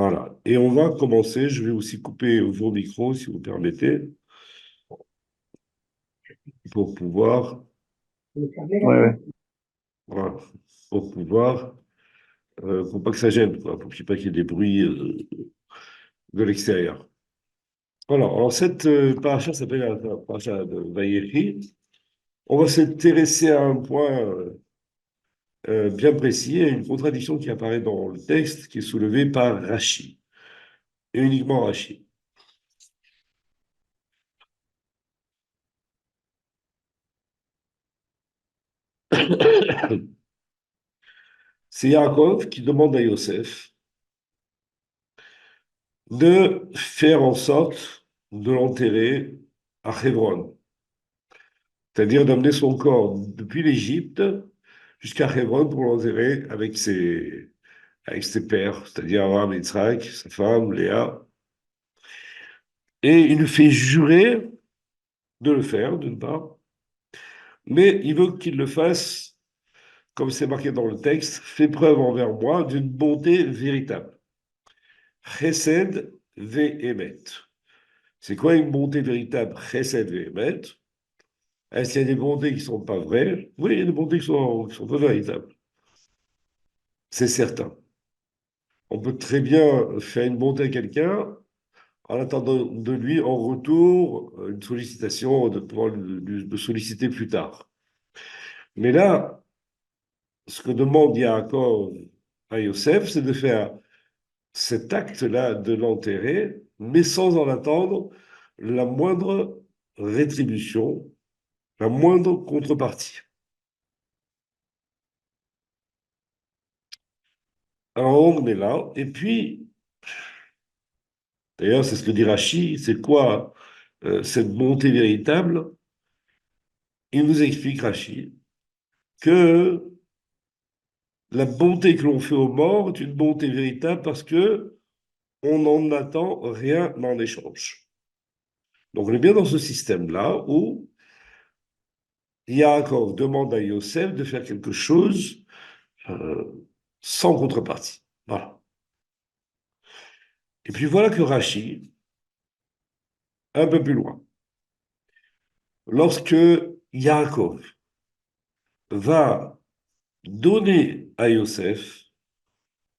Voilà. Et on va commencer. Je vais aussi couper vos micros, si vous permettez, pour pouvoir, Ouais, ouais. voilà, pour pouvoir, pour pas que ça gêne, quoi, pour qu'il n'y ait pas qu'il y ait des bruits de l'extérieur. Voilà. Alors, cette paracha s'appelle la paracha de Vaïri. On va s'intéresser à un point bien précis, à une contradiction qui apparaît dans le texte, qui est soulevée par Rachi, et uniquement Rachi. C'est Yaakov qui demande à Yosef de faire en sorte de l'enterrer à Hebron, c'est-à-dire d'amener son corps depuis l'Égypte jusqu'à Hebron pour l'enterrer avec ses pères, c'est-à-dire Abraham, Yitzhak, sa femme, Léa. Et il lui fait jurer de le faire, d'une part, mais il veut qu'il le fasse, comme c'est marqué dans le texte, fait preuve envers moi d'une bonté véritable. Chesed ve'emet. C'est quoi une bonté véritable? Chesed ve'emet. Est-ce qu'il y a des bontés qui ne sont pas vraies? Oui, il y a des bontés qui sont pas véritables. C'est certain. On peut très bien faire une bonté à quelqu'un en attendant de lui en retour une sollicitation, de pouvoir le solliciter plus tard. Mais là, ce que demande Yaakov à Yosef, c'est de faire cet acte-là de l'enterrer, mais sans en attendre la moindre rétribution, la moindre contrepartie. Alors on est là, et puis, d'ailleurs, c'est ce que dit Rachi, c'est quoi cette bonté véritable? Il nous explique, Rachi, que la bonté que l'on fait aux morts est une bonté véritable parce que on n'en attend rien en échange. Donc on est bien dans ce système-là où Yaakov demande à Yosef de faire quelque chose euh, sans contrepartie. Voilà. Et puis voilà que Rachi, un peu plus loin, lorsque Yaakov va donner à Yosef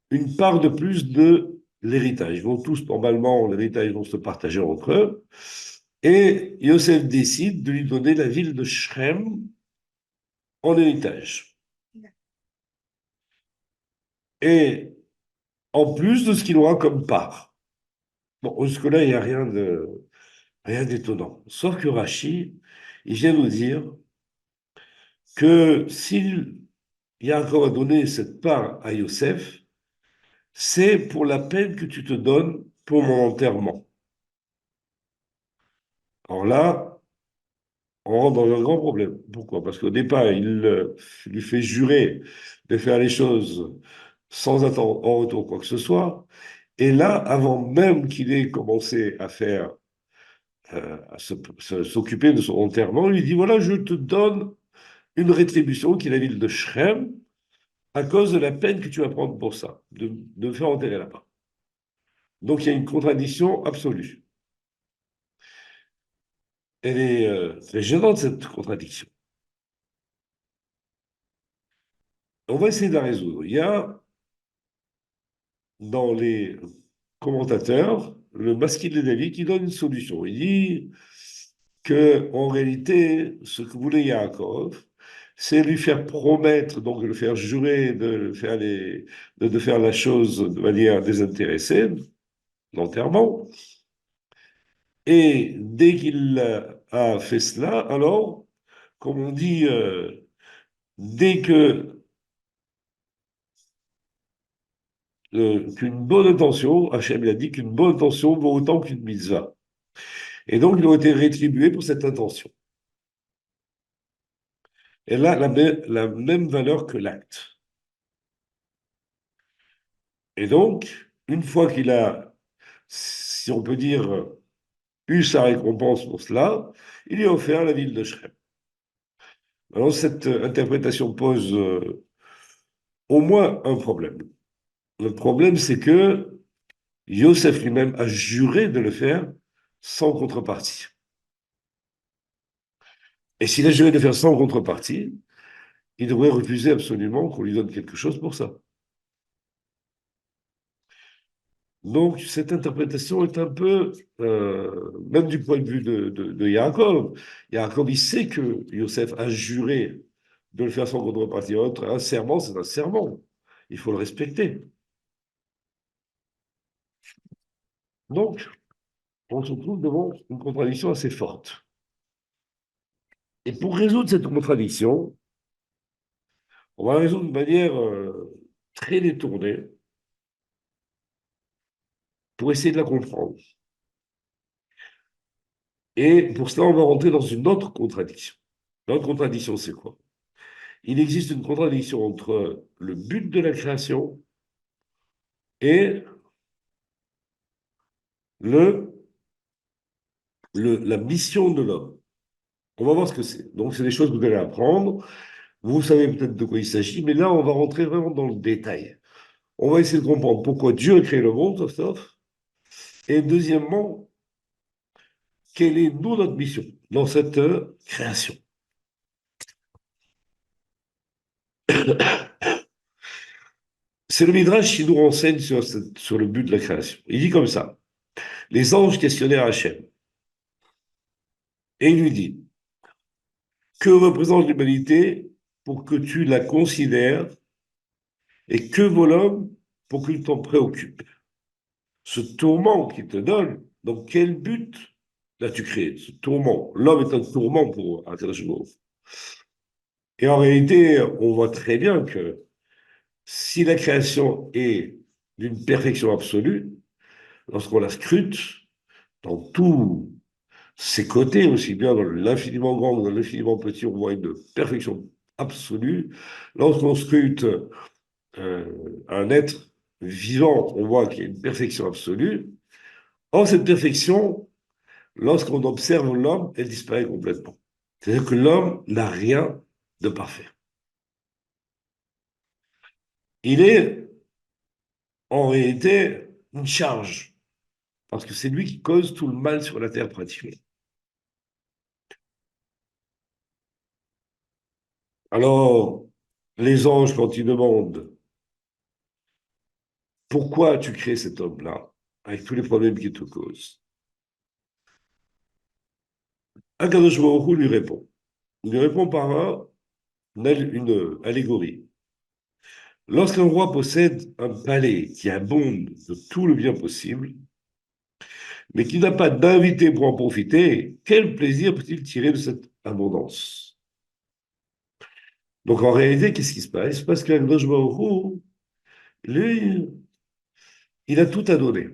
une part de plus de l'héritage. Ils vont tous, normalement, l'héritage vont se partager entre eux. Et Yosef décide de lui donner la ville de Shrem en héritage. Et en plus de ce qu'il aura comme part. Bon, jusque-là, il n'y a rien d'étonnant. Sauf que Rachi, il vient nous dire que s'il y a encore à donner cette part à Yosef, c'est pour la peine que tu te donnes pour mon enterrement. Alors là, on rentre dans un grand problème. Pourquoi? Parce qu'au départ, il lui fait jurer de faire les choses sans attendre en retour quoi que ce soit. Et là, avant même qu'il ait commencé à faire, s'occuper de son enterrement, il lui dit, voilà, je te donne une rétribution qui est la ville de Shrem à cause de la peine que tu vas prendre pour ça, de me faire enterrer là-bas. Donc il y a une contradiction absolue. Elle est très gênante, cette contradiction. On va essayer de la résoudre. Il y a dans les commentateurs le Maskil de David qui donne une solution. Il dit que en réalité, ce que voulait Yaakov, c'est lui faire promettre, donc de le faire jurer de faire la chose de manière désintéressée, l'enterrement. Et dès qu'il a fait cela, alors, comme on dit, dès que qu'une bonne intention, Hachem a dit qu'une bonne intention vaut autant qu'une mitzvah. Et donc, ils ont été rétribués pour cette intention. Elle a la même valeur que l'acte. Et donc, une fois qu'il a, si on peut dire, eu sa récompense pour cela, il lui a offert la ville de Shrem. Alors, cette interprétation pose au moins un problème. Le problème, c'est que Yosef lui-même a juré de le faire sans contrepartie. Et s'il a juré de le faire sans contrepartie, il devrait refuser absolument qu'on lui donne quelque chose pour ça. Donc, cette interprétation est un peu, même du point de vue de Yaakov, Yaakov, il sait que Yosef a juré de le faire sans contrepartie. Un serment, c'est un serment. Il faut le respecter. Donc, on se trouve devant une contradiction assez forte. Et pour résoudre cette contradiction, on va la résoudre de manière très détournée pour essayer de la comprendre. Et pour cela, on va rentrer dans une autre contradiction. L'autre contradiction, c'est quoi? Il existe une contradiction entre le but de la création et le, la mission de l'homme. On va voir ce que c'est. Donc, c'est des choses que vous allez apprendre. Vous savez peut-être de quoi il s'agit, mais là, on va rentrer vraiment dans le détail. On va essayer de comprendre pourquoi Dieu a créé le monde, sauf. Et deuxièmement, quelle est nous, notre mission dans cette création. C'est le Midrash qui nous renseigne sur le but de la création. Il dit comme ça. Les anges questionnèrent Hachem. Et il lui dit, que représente l'humanité pour que tu la considères et que vaut l'homme pour qu'il t'en préoccupe? Ce tourment qu'il te donne, dans quel but l'as-tu créé? Ce tourment. L'homme est un tourment pour Akadosh Baruch Hu. Et en réalité, on voit très bien que si la création est d'une perfection absolue, lorsqu'on la scrute dans tous ses côtés, aussi bien dans l'infiniment grand que dans l'infiniment petit, on voit une perfection absolue. Lorsqu'on scrute euh, un être vivant, on voit qu'il y a une perfection absolue. Or, cette perfection, lorsqu'on observe l'homme, elle disparaît complètement. C'est-à-dire que l'homme n'a rien de parfait. Il est en réalité une charge, parce que c'est lui qui cause tout le mal sur la terre pratiquement. Alors, les anges, quand ils demandent pourquoi tu crées cet homme-là, avec tous les problèmes qu'il te cause, Akadosh Baruch Hu lui répond. Il lui répond par une allégorie. Lorsqu'un roi possède un palais qui abonde de tout le bien possible, mais qui n'a pas d'invité pour en profiter, quel plaisir peut-il tirer de cette abondance? Donc en réalité, qu'est-ce qui se passe? Il se passe qu'Akadosh Baruch Hu, lui, il a tout à donner,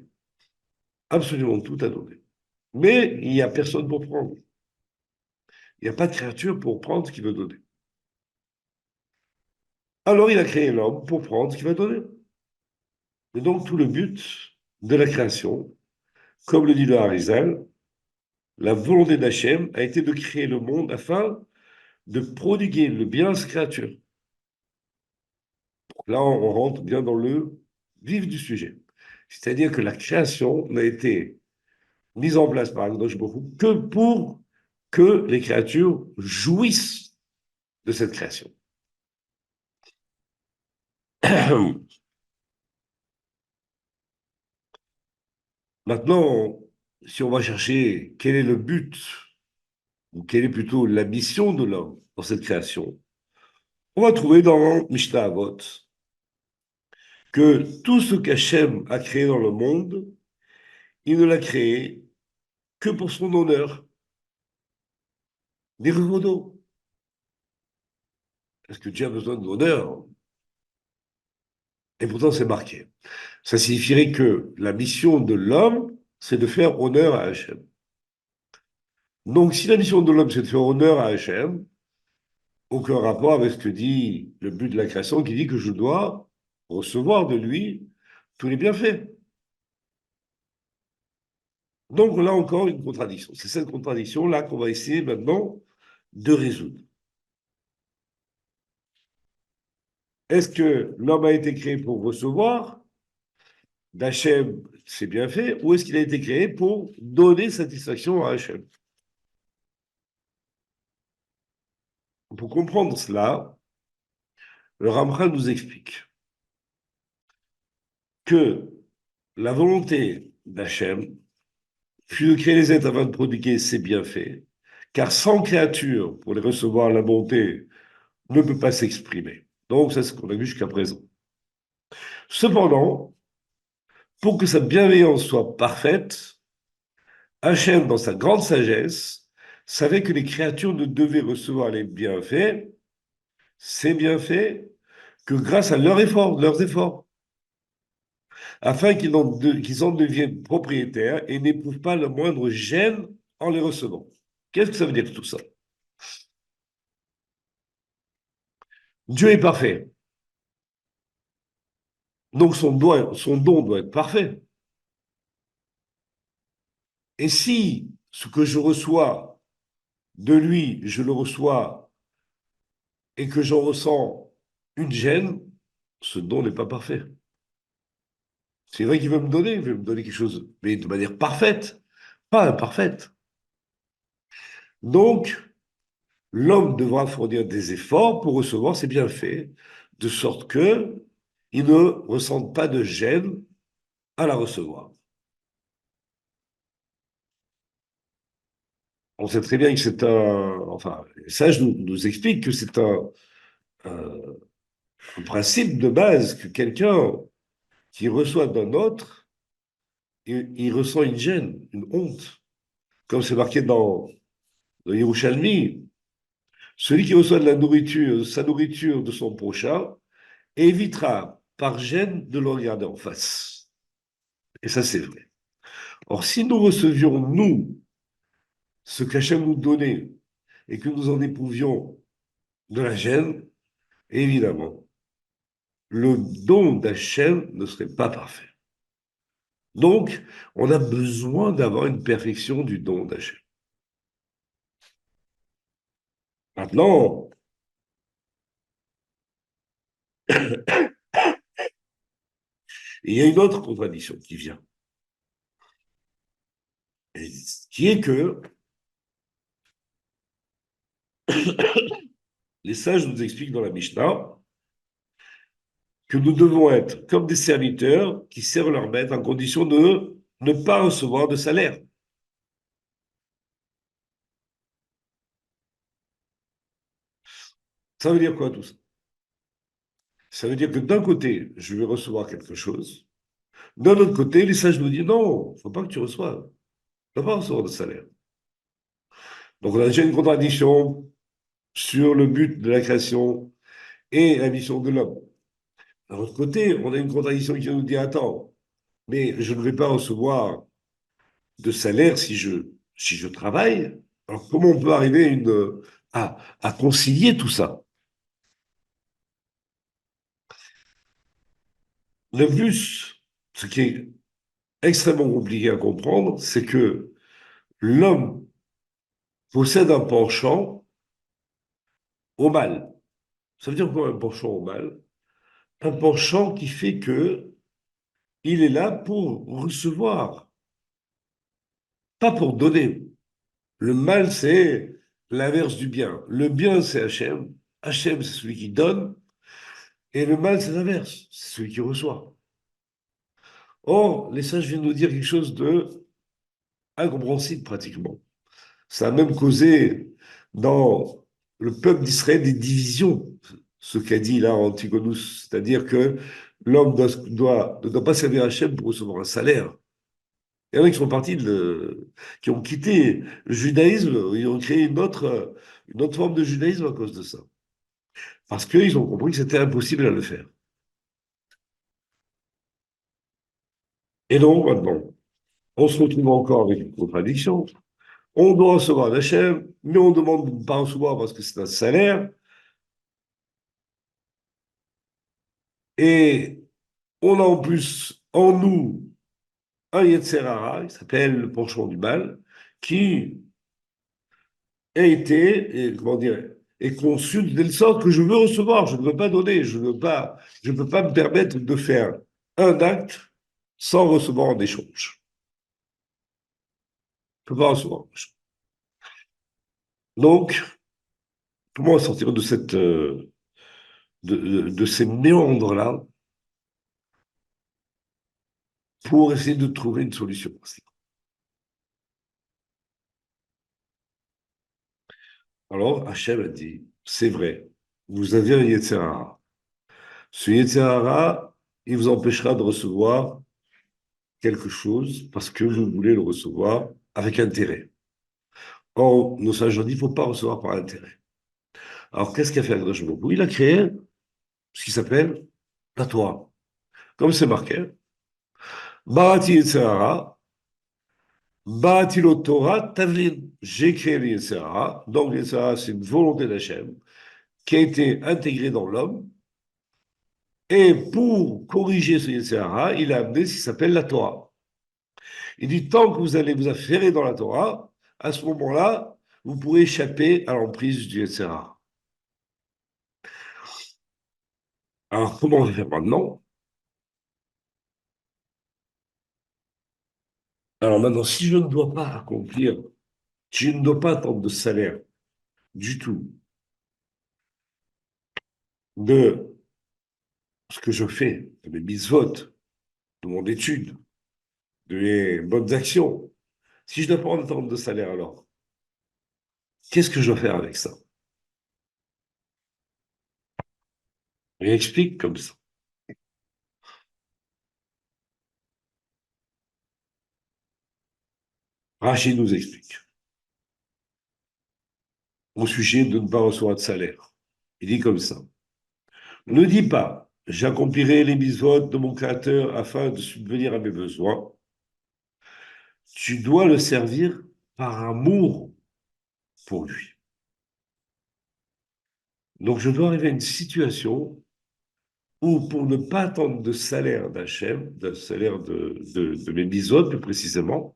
absolument tout à donner. Mais il n'y a personne pour prendre. Il n'y a pas de créature pour prendre ce qu'il veut donner. Alors il a créé l'homme pour prendre ce qu'il va donner. Et donc tout le but de la création, comme le dit le Harizal, la volonté d'Hachem a été de créer le monde afin de prodiguer le bien à ses créatures. Là, on rentre bien dans le vif du sujet. C'est-à-dire que la création n'a été mise en place par Akadosh Baruch Hu que pour que les créatures jouissent de cette création. Maintenant, si on va chercher quel est le but, ou quelle est plutôt la mission de l'homme dans cette création, on va trouver dans Mishnah Avot que tout ce qu'Hachem a créé dans le monde, il ne l'a créé que pour son honneur. Des Est-ce que Dieu a besoin d'honneur? Et pourtant, c'est marqué. Ça signifierait que la mission de l'homme, c'est de faire honneur à Hachem. Donc, si la mission de l'homme, c'est de faire honneur à Hachem, aucun rapport avec ce que dit le but de la création, qui dit que je dois recevoir de lui tous les bienfaits. Donc, là encore, une contradiction. C'est cette contradiction-là qu'on va essayer maintenant de résoudre. Est-ce que l'homme a été créé pour recevoir d'Hachem, c'est bien fait, ou est-ce qu'il a été créé pour donner satisfaction à Hachem? Pour comprendre cela, le Ramchal nous explique que la volonté d'Hachem fut de créer les êtres afin de prodiguer ses bienfaits, car sans créature, pour les recevoir, la bonté ne peut pas s'exprimer. Donc, c'est ce qu'on a vu jusqu'à présent. Cependant, pour que sa bienveillance soit parfaite, Hachem, dans sa grande sagesse, savait que les créatures ne devaient recevoir les bienfaits, ces bienfaits, que grâce à leurs efforts, afin qu'ils en deviennent propriétaires et n'éprouvent pas le moindre gêne en les recevant. Qu'est-ce que ça veut dire tout ça? Dieu est parfait, donc son don doit être parfait. Et si ce que je reçois de lui, je le reçois et que j'en ressens une gêne, ce don n'est pas parfait. C'est vrai qu'il veut me donner, il veut me donner quelque chose, mais de manière parfaite, pas imparfaite. Donc, l'homme devra fournir des efforts pour recevoir ses bienfaits, de sorte que il ne ressente pas de gêne à la recevoir. On sait très bien que c'est un... Enfin, Sage nous explique que c'est un principe de base que quelqu'un qui reçoit d'un autre, il ressent une gêne, une honte. Comme c'est marqué dans Yerushalmi, celui qui reçoit de la nourriture, sa nourriture de son prochain, évitera par gêne de le regarder en face. Et ça, c'est vrai. Or, si nous recevions, nous, ce qu'Hachem nous donnait et que nous en éprouvions de la gêne, évidemment, le don d'Hachem ne serait pas parfait. Donc, on a besoin d'avoir une perfection du don d'Hachem. Maintenant, il y a une autre contradiction qui vient, qui est que les sages nous expliquent dans la Mishnah que nous devons être comme des serviteurs qui servent leur maître en condition de ne pas recevoir de salaire. Ça veut dire quoi tout ça? Ça veut dire que d'un côté, je vais recevoir quelque chose, d'un autre côté, les sages nous disent non, il ne faut pas que tu reçoives, tu ne vas pas recevoir de salaire. Donc on a déjà une contradiction sur le but de la création et la mission de l'homme. D'un autre côté, on a une contradiction qui nous dit attends, mais je ne vais pas recevoir de salaire si je travaille. Alors comment on peut arriver à concilier tout ça? Le plus, ce qui est extrêmement compliqué à comprendre, c'est que l'homme possède un penchant au mal. Ça veut dire quoi un penchant au mal? Un penchant qui fait que il est là pour recevoir, pas pour donner. Le mal, c'est l'inverse du bien. Le bien, c'est Hachem. Hachem, c'est celui qui donne. Et le mal, c'est l'inverse. C'est celui qui reçoit. Or, les sages viennent nous dire quelque chose de incompréhensible pratiquement. Ça a même causé dans le peuple d'Israël des divisions, ce qu'a dit là Antigonus, c'est-à-dire que l'homme ne doit pas servir Hachem pour recevoir un salaire. Il y en a qui sont partis, qui ont quitté le judaïsme, ils ont créé une autre forme de judaïsme à cause de ça. Parce qu'ils ont compris que c'était impossible à le faire. Et donc, maintenant, on se retrouve encore avec une contradiction. On doit recevoir l'Hachem, mais on demande de ne pas recevoir parce que c'est un salaire. Et on a en plus en nous un Yetzer Hara, qui s'appelle le penchant du mal, qui a été, comment dire, est conçu de telle sorte que je veux recevoir, je ne veux pas donner, je ne peux pas me permettre de faire un acte sans recevoir en échange. On ne peut pas recevoir en échange. Donc, comment sortir de de ces méandres-là pour essayer de trouver une solution? Alors, Hachem a dit, c'est vrai, vous avez un Yetzer Hara. Ce Yetzer Hara, il vous empêchera de recevoir quelque chose parce que vous voulez le recevoir avec intérêt. Or, nos sages ont dit, il ne faut pas recevoir par intérêt. Alors, qu'est-ce qu'a fait Akadosh Baruch Hu? Il a créé ce qui s'appelle la Torah. Comme c'est marqué, Barati Yetzer Hara, Barati lo Torah Tavlin. J'ai créé le Yetzer Hara. Donc, le Yetzer Hara, c'est une volonté d'Hachem qui a été intégrée dans l'homme. Et pour corriger ce Yetzer Hara, il a amené ce qui s'appelle la Torah. Il dit, tant que vous allez vous affairer dans la Torah, à ce moment-là, vous pourrez échapper à l'emprise du Yetzer Hara. Alors, comment on va faire maintenant? Alors maintenant, si je ne dois pas accomplir, je ne dois pas attendre de salaire du tout de ce que je fais, de mes mitzvot, de mon étude, de mes bonnes actions. Si je ne dois pas en attendre de salaire, alors, qu'est-ce que je dois faire avec ça? Il explique comme ça. Rachid nous explique au sujet de ne pas recevoir de salaire. Il dit comme ça. Ne dis pas, j'accomplirai les mitzvot de mon Créateur afin de subvenir à mes besoins. Tu dois le servir par amour pour lui. Donc je dois arriver à une situation où, pour ne pas attendre de salaire d'Hachem, de salaire de mes mitzvot plus précisément,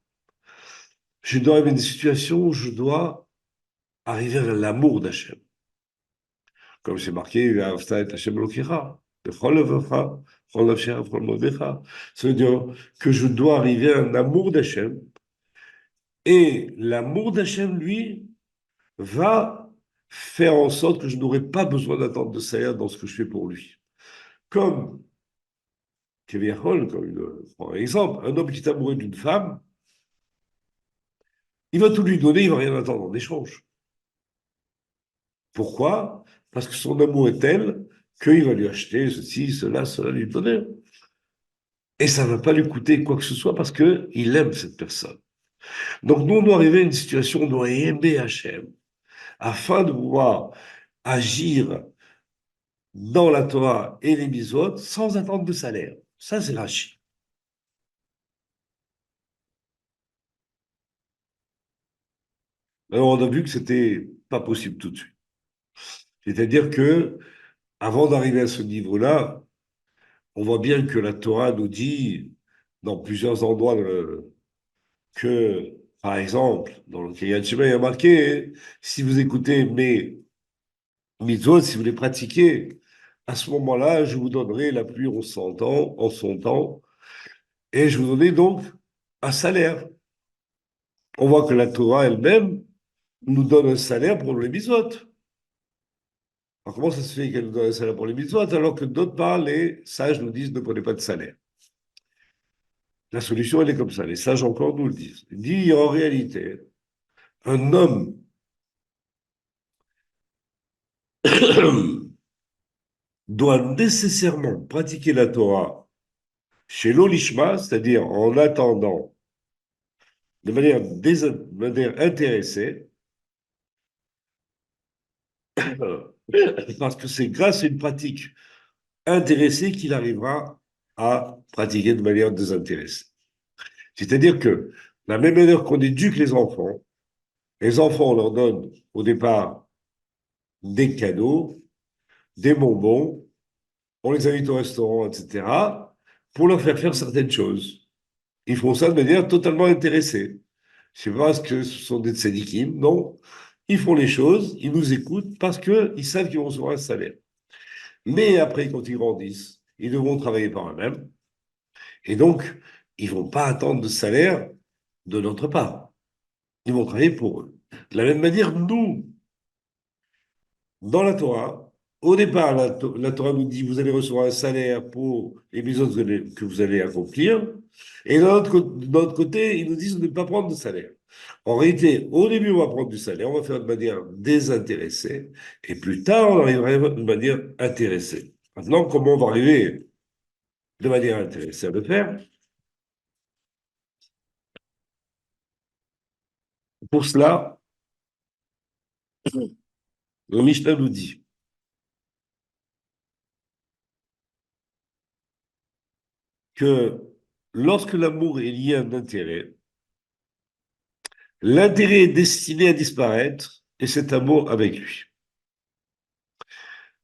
je dois arriver à une situation où je dois arriver à l'amour d'Hachem. Comme c'est marqué, Hachem Lokira. Ça veut dire que je dois arriver à un amour d'Hachem. Et l'amour d'Hachem, lui, va faire en sorte que je n'aurai pas besoin d'attendre de salaire dans ce que je fais pour lui. Comme, par exemple, un homme qui est amoureux d'une femme, il va tout lui donner, il ne va rien attendre en échange. Pourquoi? Parce que son amour est tel qu'il va lui acheter ceci, cela, lui donner. Et ça ne va pas lui coûter quoi que ce soit parce qu'il aime cette personne. Donc nous, on doit arriver à une situation où on doit aimer Hachem afin de pouvoir agir dans la Torah et les mitzvot sans attendre de salaire. Ça, c'est Rashi. Alors, on a vu que c'était pas possible tout de suite. C'est-à-dire que, avant d'arriver à ce niveau-là, on voit bien que la Torah nous dit, dans plusieurs endroits, que, par exemple, dans le Kriyat Shema, il y a marqué, si vous écoutez mes mitzvot, si vous les pratiquez, à ce moment-là, je vous donnerai la pluie en son temps, et je vous donnerai donc un salaire. On voit que la Torah elle-même nous donne un salaire pour les mitzvot. Alors comment ça se fait qu'elle nous donne un salaire pour les mitzvot alors que d'autres part, les sages nous disent ne prenez pas de salaire? La solution, elle est comme ça. Les sages encore nous le disent. Ils disent en réalité, un homme doit nécessairement pratiquer la Torah chez l'olishma, c'est-à-dire en attendant de manière intéressée, parce que c'est grâce à une pratique intéressée qu'il arrivera à pratiquer de manière désintéressée. C'est-à-dire que, la même manière qu'on éduque les enfants, on leur donne au départ des cadeaux, des bonbons, on les invite au restaurant, etc., pour leur faire faire certaines choses. Ils font ça de manière totalement intéressée. Je ne sais pas parce que ce sont des tzadikim, non. Ils font les choses, ils nous écoutent parce qu'ils savent qu'ils vont recevoir un salaire. Mais après, quand ils grandissent, ils devront travailler par eux-mêmes. Et donc, ils vont pas attendre de salaire de notre part. Ils vont travailler pour eux. De la même manière, nous, dans la Torah, au départ, la Torah nous dit, vous allez recevoir un salaire pour les missions que vous allez accomplir. Et de notre côté, ils nous disent de ne pas prendre de salaire. En réalité, au début, on va prendre du salaire, on va faire de manière désintéressée, et plus tard, on arrivera de manière intéressée. Maintenant, comment on va arriver de manière intéressée à le faire? Pour cela, le Mishnah nous dit que lorsque l'amour est lié à un intérêt, l'intérêt est destiné à disparaître et cet amour avec lui.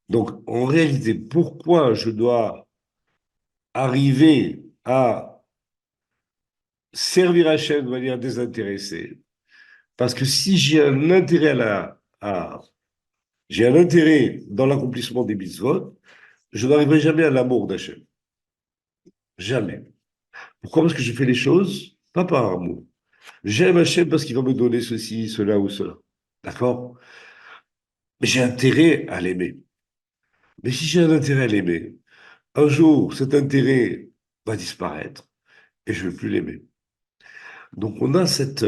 Donc, en réalité, pourquoi je dois arriver à servir Hachem de manière désintéressée? Parce que si j'ai un intérêt j'ai un intérêt dans l'accomplissement des mitzvot, je n'arriverai jamais à l'amour d'Hachem. Jamais. Pourquoi? Parce que je fais les choses pas par amour. J'aime Hachem parce qu'il va me donner ceci, cela ou cela. D'accord? Mais j'ai intérêt à l'aimer. Mais si j'ai un intérêt à l'aimer, un jour, cet intérêt va disparaître et je ne vais plus l'aimer. Donc, on a cette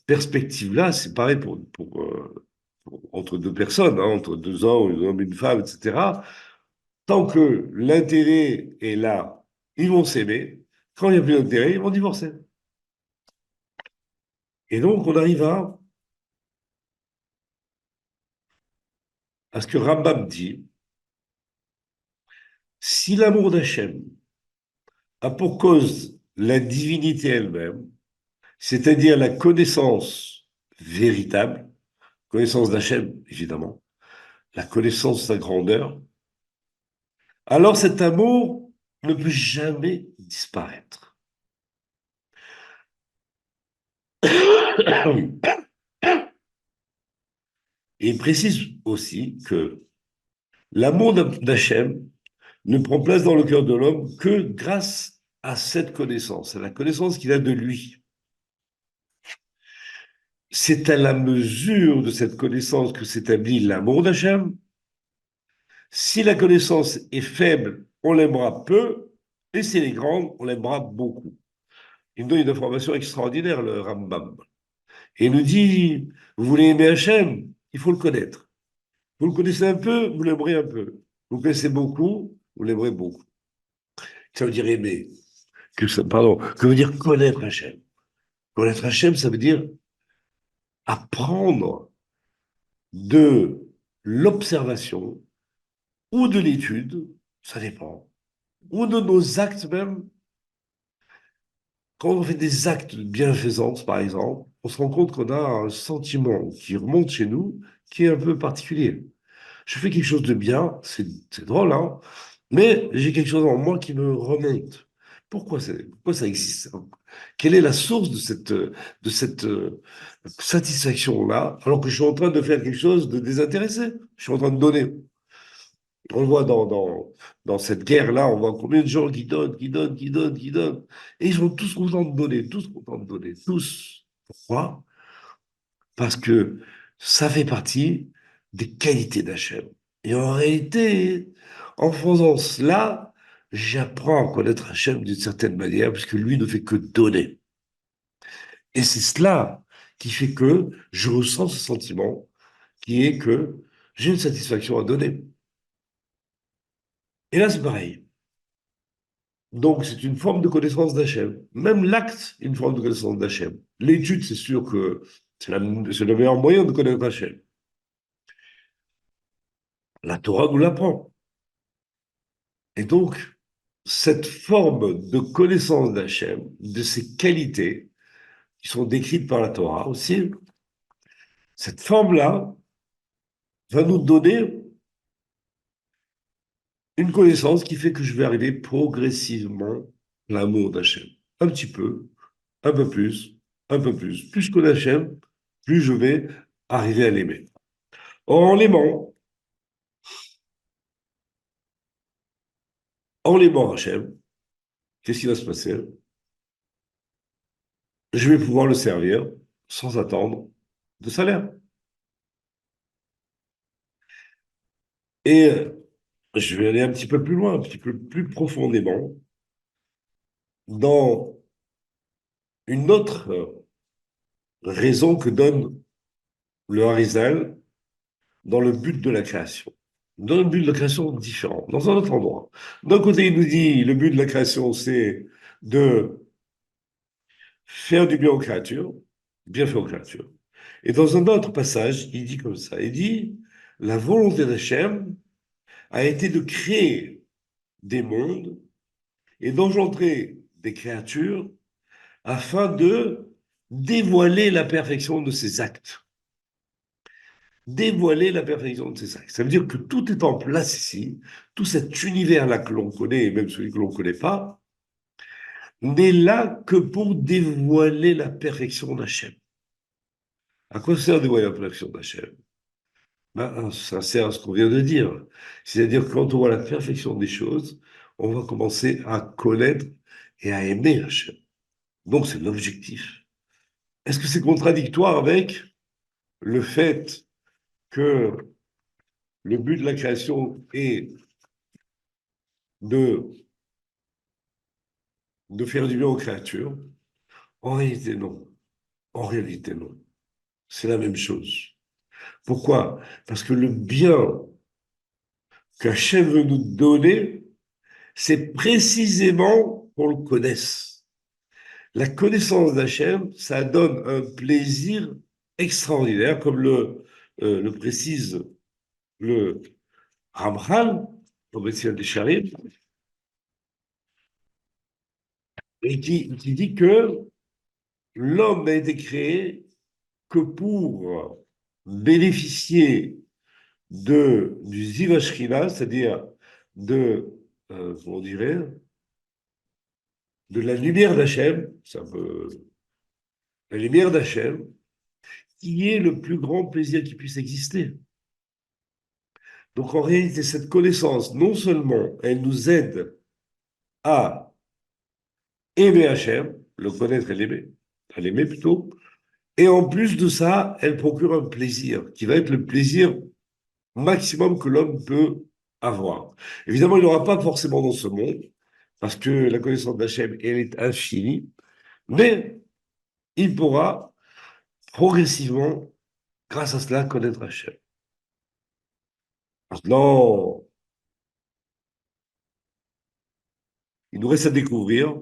perspective-là, c'est pareil entre deux personnes, hein, entre deux hommes, un homme et une femme, etc. Tant que l'intérêt est là, ils vont s'aimer. Quand il n'y a plus d'intérêt, ils vont divorcer. Et donc, on arrive à ce que Rambam dit, si l'amour d'Hachem a pour cause la divinité elle-même, c'est-à-dire la connaissance véritable, connaissance d'Hachem, évidemment, la connaissance de sa grandeur, alors cet amour ne peut jamais disparaître. Et il précise aussi que l'amour d'Hachem ne prend place dans le cœur de l'homme que grâce à cette connaissance, à la connaissance qu'il a de lui. C'est à la mesure de cette connaissance que s'établit l'amour d'Hachem. Si la connaissance est faible, on l'aimera peu, et si elle est grande, on l'aimera beaucoup. Il nous donne une information extraordinaire, le Rambam. Et il nous dit, vous voulez aimer Hachem, il faut le connaître. Vous le connaissez un peu, vous l'aimerez un peu. Vous le connaissez beaucoup, vous l'aimerez beaucoup. Ça veut dire aimer. Pardon, que veut dire connaître Hachem? Connaître Hachem, ça veut dire apprendre de l'observation ou de l'étude, ça dépend, ou de nos actes même. Quand on fait des actes de bienfaisance, par exemple, on se rend compte qu'on a un sentiment qui remonte chez nous, qui est un peu particulier. Je fais quelque chose de bien, c'est drôle, hein, mais j'ai quelque chose en moi qui me remonte. Pourquoi ça existe? Quelle est la source de cette satisfaction-là, alors que je suis en train de faire quelque chose de désintéressé? Je suis en train de donner. On le voit dans cette guerre-là, on voit combien de gens qui donnent, qui donnent, qui donnent, qui donnent. Et ils sont tous contents de donner, tous contents de donner, tous. Pourquoi? Parce que ça fait partie des qualités d'Hachem. Et en réalité, en faisant cela, j'apprends à connaître Hachem d'une certaine manière, puisque lui ne fait que donner. Et c'est cela qui fait que je ressens ce sentiment, qui est que j'ai une satisfaction à donner. Et là, c'est pareil. Donc, c'est une forme de connaissance d'Hachem. Même l'acte est une forme de connaissance d'Hachem. L'étude, c'est sûr que c'est le meilleur moyen de connaître Hachem. La Torah nous l'apprend. Et donc, cette forme de connaissance d'Hachem, de ses qualités, qui sont décrites par la Torah aussi, cette forme-là va nous donner une connaissance qui fait que je vais arriver progressivement à l'amour d'Hachem. Un petit peu, un peu plus, un peu plus. Plus je connais Hachem, plus je vais arriver à l'aimer. En l'aimant, en l'aimant Hachem, qu'est-ce qui va se passer? Je vais pouvoir le servir sans attendre de salaire. Et je vais aller un petit peu plus loin, un petit peu plus profondément, dans une autre raison que donne le Harizal dans le but de la création. Dans le but de la création différent, dans un autre endroit. D'un côté, il nous dit, le but de la création, c'est de faire du bien aux créatures, bien faire aux créatures. Et dans un autre passage, il dit comme ça, il dit, la volonté d'Hachem a été de créer des mondes et d'engendrer des créatures afin de dévoiler la perfection de ses actes. Dévoiler la perfection de ses actes. Ça veut dire que tout est en place ici, tout cet univers-là que l'on connaît, et même celui que l'on ne connaît pas, n'est là que pour dévoiler la perfection d'Hachem. À quoi sert dévoiler la perfection d'Hachem? Ben, ça sert à ce qu'on vient de dire. C'est-à-dire que quand on voit la perfection des choses, on va commencer à connaître et à aimer Hachem. Donc c'est l'objectif. Est-ce que c'est contradictoire avec le fait que le but de la création est de, de faire du bien aux créatures? En réalité, non. En réalité, non. C'est la même chose. Pourquoi? Parce que le bien qu'Hachem veut nous donner, c'est précisément qu'on le connaisse. La connaissance d'Hachem, ça donne un plaisir extraordinaire, comme le précise le Ramchal, au Messiah des Charim, et qui dit que l'homme n'a été créé que pour bénéficier du Zivashrina, c'est-à-dire de, comment on dirait, de la lumière d'Hachem, c'est un peu la lumière d'Hachem, qui est le plus grand plaisir qui puisse exister. Donc en réalité, cette connaissance, non seulement elle nous aide à aimer Hachem, le connaître et l'aimer, à l'aimer plutôt, et en plus de ça, elle procure un plaisir, qui va être le plaisir maximum que l'homme peut avoir. Évidemment, il n'aura pas forcément dans ce monde, parce que la connaissance d'Hachem, elle est infinie, mais il pourra progressivement, grâce à cela, connaître Hachem. Maintenant, il nous reste à découvrir,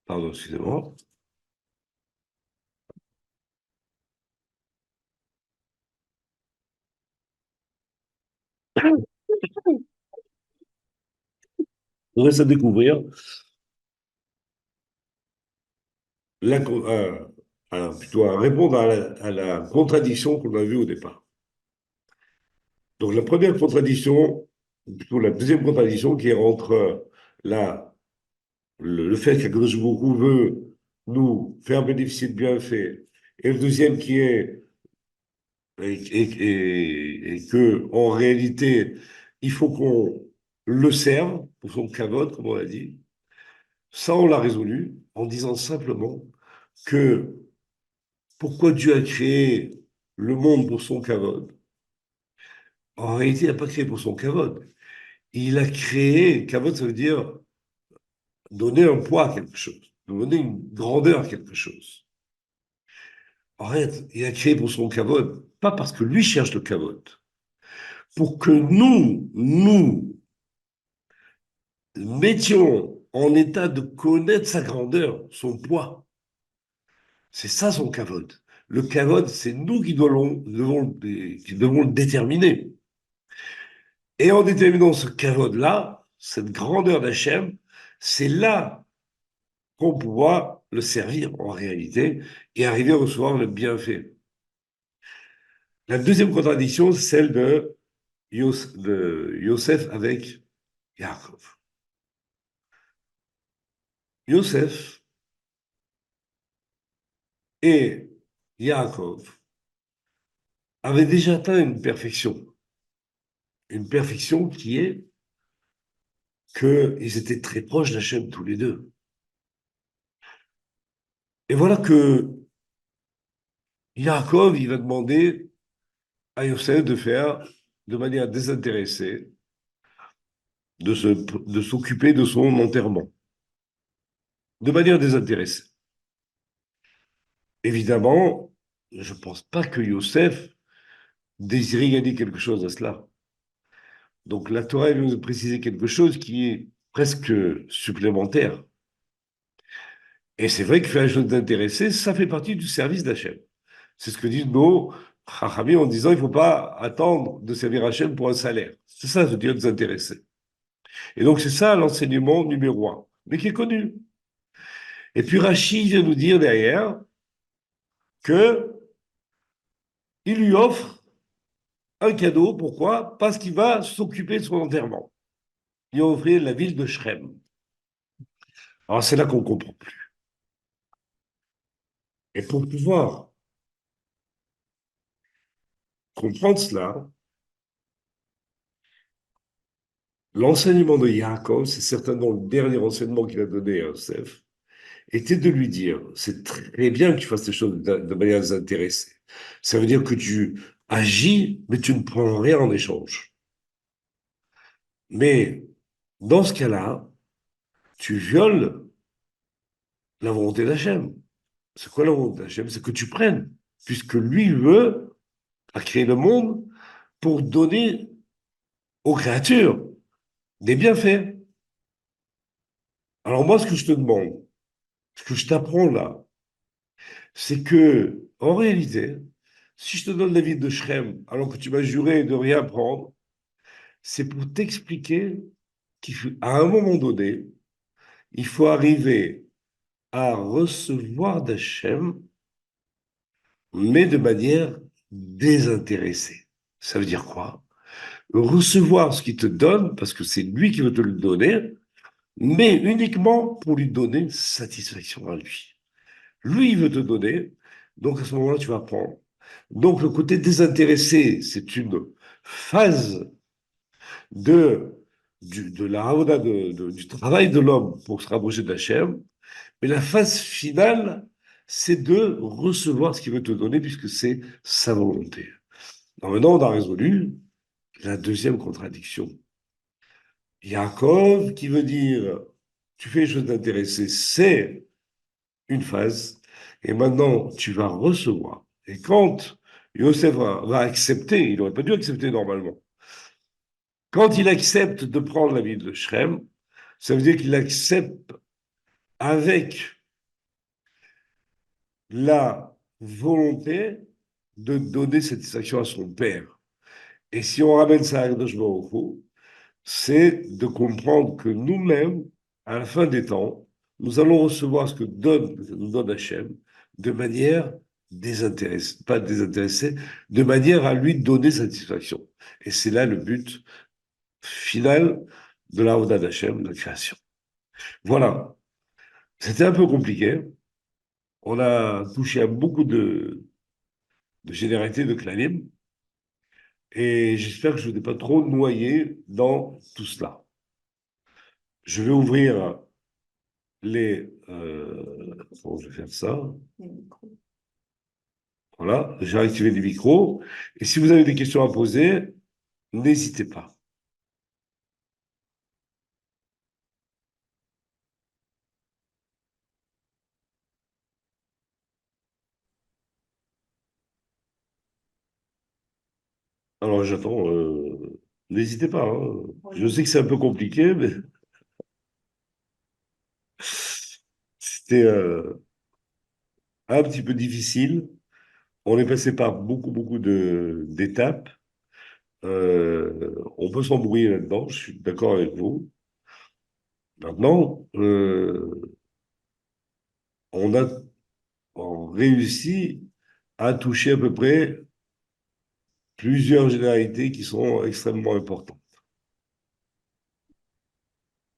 pardon, excusez-moi, il nous reste à découvrir la, plutôt à répondre à la contradiction qu'on a vue au départ. Donc la première contradiction, plutôt la deuxième contradiction qui est entre la, le fait qu'Akadosh Baruch veut nous faire bénéficier de bienfaits, et le deuxième qui est et que en réalité, il faut qu'on le serve pour son kavod, comme on l'a dit. Ça, on l'a résolu en disant simplement que pourquoi Dieu a créé le monde pour son kavod? En réalité, il n'a pas créé pour son kavod. Il a créé, kavod, ça veut dire donner un poids à quelque chose, donner une grandeur à quelque chose. En fait, il a créé pour son kavod, pas parce que lui cherche le kavod, pour que nous mettions en état de connaître sa grandeur, son poids. C'est ça son kavod. Le kavod, c'est nous qui devons le déterminer. Et en déterminant ce kavod-là, cette grandeur d'Hachem, c'est là qu'on pourra le servir en réalité et arriver à recevoir le bienfait. La deuxième contradiction, c'est celle de Yosef avec Yaakov. Yosef et Yaakov avaient déjà atteint une perfection. une perfection qui est qu'ils étaient très proches d'Hachem tous les deux. Et voilà que Yaakov, il va demander à Yosef de faire de manière désintéressée, de s'occuper de son enterrement, de manière désintéressée. Évidemment, je ne pense pas que Yosef désirait gagner quelque chose à cela. Donc la Torah elle nous préciser quelque chose qui est presque supplémentaire. Et c'est vrai que faire les choses d'intéressé, ça fait partie du service d'Hachem. C'est ce que disent nos Chachamim en disant il ne faut pas attendre de servir Hachem pour un salaire. C'est ça, de dire désintéressé. Et donc c'est ça l'enseignement numéro un, mais qui est connu. Et puis Rachid vient nous dire derrière que il lui offre un cadeau. Pourquoi? Parce qu'il va s'occuper de son enterrement. Il va offrir la ville de Shrem. Alors c'est là qu'on comprend plus. Et pour pouvoir comprendre cela, l'enseignement de Yaakov, c'est certainement le dernier enseignement qu'il a donné à Yosef, était de lui dire, c'est très bien que tu fasses les choses de manière désintéressée. Ça veut dire que tu agis, mais tu ne prends rien en échange. Mais dans ce cas-là, tu violes la volonté d'Hachem. C'est quoi la volonté d'Hachem? C'est que tu prennes, puisque lui veut a créé le monde pour donner aux créatures des bienfaits. Alors moi, ce que je te demande, ce que je t'apprends là, c'est que, en réalité, si je te donne la vie de Shrem, alors que tu m'as juré de rien prendre, c'est pour t'expliquer qu'à un moment donné, il faut arriver à recevoir d'Hachem, mais de manière désintéressée. Ça veut dire quoi? Recevoir ce qu'il te donne, parce que c'est lui qui veut te le donner, mais uniquement pour lui donner satisfaction à lui. Lui, il veut te donner, donc à ce moment-là, tu vas prendre. Donc le côté désintéressé, c'est une phase de, de la Havoda, du travail de l'homme pour se rapprocher d'Hachem, mais la phase finale, c'est de recevoir ce qu'il veut te donner puisque c'est sa volonté. Alors maintenant, on a résolu la deuxième contradiction. Yaakov, qui veut dire tu fais les choses d'intéressé, c'est une phase, et maintenant tu vas recevoir. Et quand Yosef va accepter, il n'aurait pas dû accepter normalement, quand il accepte de prendre la ville de Shrem, ça veut dire qu'il accepte avec la volonté de donner satisfaction à son père. Et si on ramène ça à Kadosh Baruch Hu, c'est de comprendre que nous-mêmes, à la fin des temps, nous allons recevoir ce que nous donne Hachem de manière désintéressée, pas désintéressée, de manière à lui donner satisfaction. Et c'est là le but final de la Avodah d'Hachem, de la création. Voilà. C'était un peu compliqué. On a touché à beaucoup de généralités, de klalim, et j'espère que je ne vais pas trop noyer dans tout cela. Je vais ouvrir les... bon, je vais faire ça. Voilà, j'ai activé les micros. Et si vous avez des questions à poser, n'hésitez pas. Alors j'attends. N'hésitez pas, hein. Je sais que c'est un peu compliqué, mais c'était un petit peu difficile. On est passé par beaucoup d'étapes. On peut s'embrouiller là-dedans, je suis d'accord avec vous. Maintenant, on a réussi à toucher à peu près plusieurs généralités qui sont extrêmement importantes.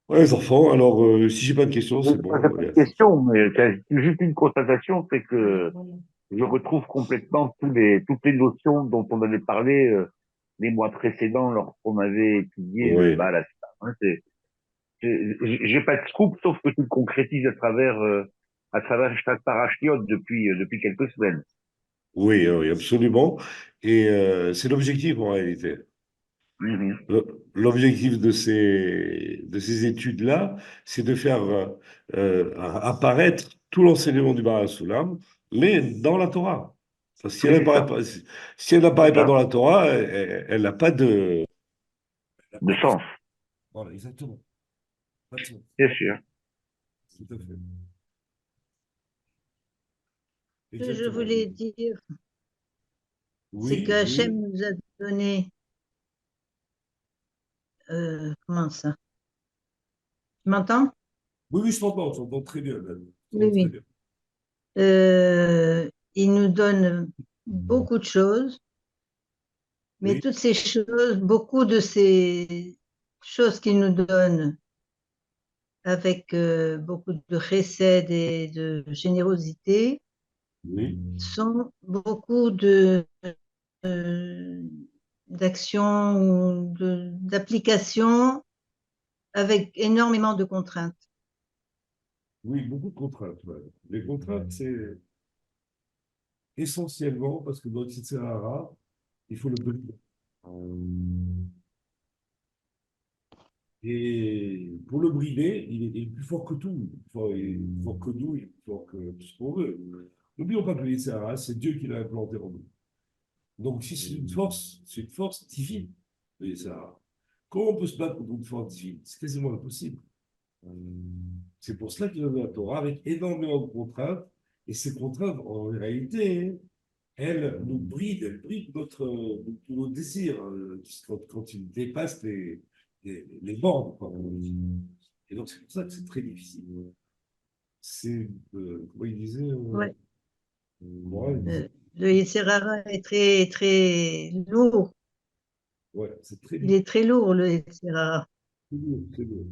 Ouais, les enfants, alors si j'ai pas de questions, Je c'est ne bon. poserai pas de questions, mais c'est juste une constatation, c'est que je retrouve complètement toutes les notions dont on avait parlé les mois précédents lorsqu'on avait étudié le Oui, Baal Hashem, hein. J'ai pas de scoop, sauf que tu le concrétises à travers chaque parachiote depuis quelques semaines. oui, oui, absolument. Et c'est l'objectif en réalité. Mhm. L'objectif de ces études-là, c'est de faire apparaître tout l'enseignement du Bara Soulam, mais dans la Torah. Parce que si Oui, elle c'est n'apparaît ça, pas, si elle n'apparaît c'est pas ça, dans la Torah, elle n'a pas de. Elle n'a de pas de. sens, Voilà, exactement. Pas de sens. c'est sûr. Tout à fait. Ce que je Exactement. voulais dire, c'est que Oui, Hachem oui. nous a donné, comment ça? Tu m'entends? Oui, oui, je t'entends très bien, même. Je Oui, t'entends très oui. bien. Il nous donne beaucoup de choses, mais Oui, toutes ces choses, beaucoup de ces choses qu'il nous donne avec beaucoup de recède et de générosité oui, sont beaucoup de euh, d'actions ou d'applications avec énormément de contraintes. oui, beaucoup de contraintes. Ouais. Les contraintes, c'est essentiellement parce que dans le Sahara, il faut le brider. Et pour le brider, il est plus fort que tout. Il est plus fort que nous, il est plus fort que tout ce qu'on veut. N'oublions pas que le Sahara, c'est Dieu qui l'a implanté en nous. Donc, si c'est une force divine, le Sahara. Comment on peut se battre contre une force divine? C'est quasiment impossible. C'est pour cela qu'il y a la Torah avec énormément de contraintes. Et ces contraintes, en réalité, elles nous brident, elles brident tous nos désirs quand ils dépassent les bornes, quoi, comme on dit. Et donc, c'est pour ça que c'est très difficile. C'est, comment il disait, Ouais. moi, il disait, Le Yetzirara est très, très lourd. ouais, c'est très Il difficile. est très lourd, le Yetzirara. C'est lourd, c'est lourd.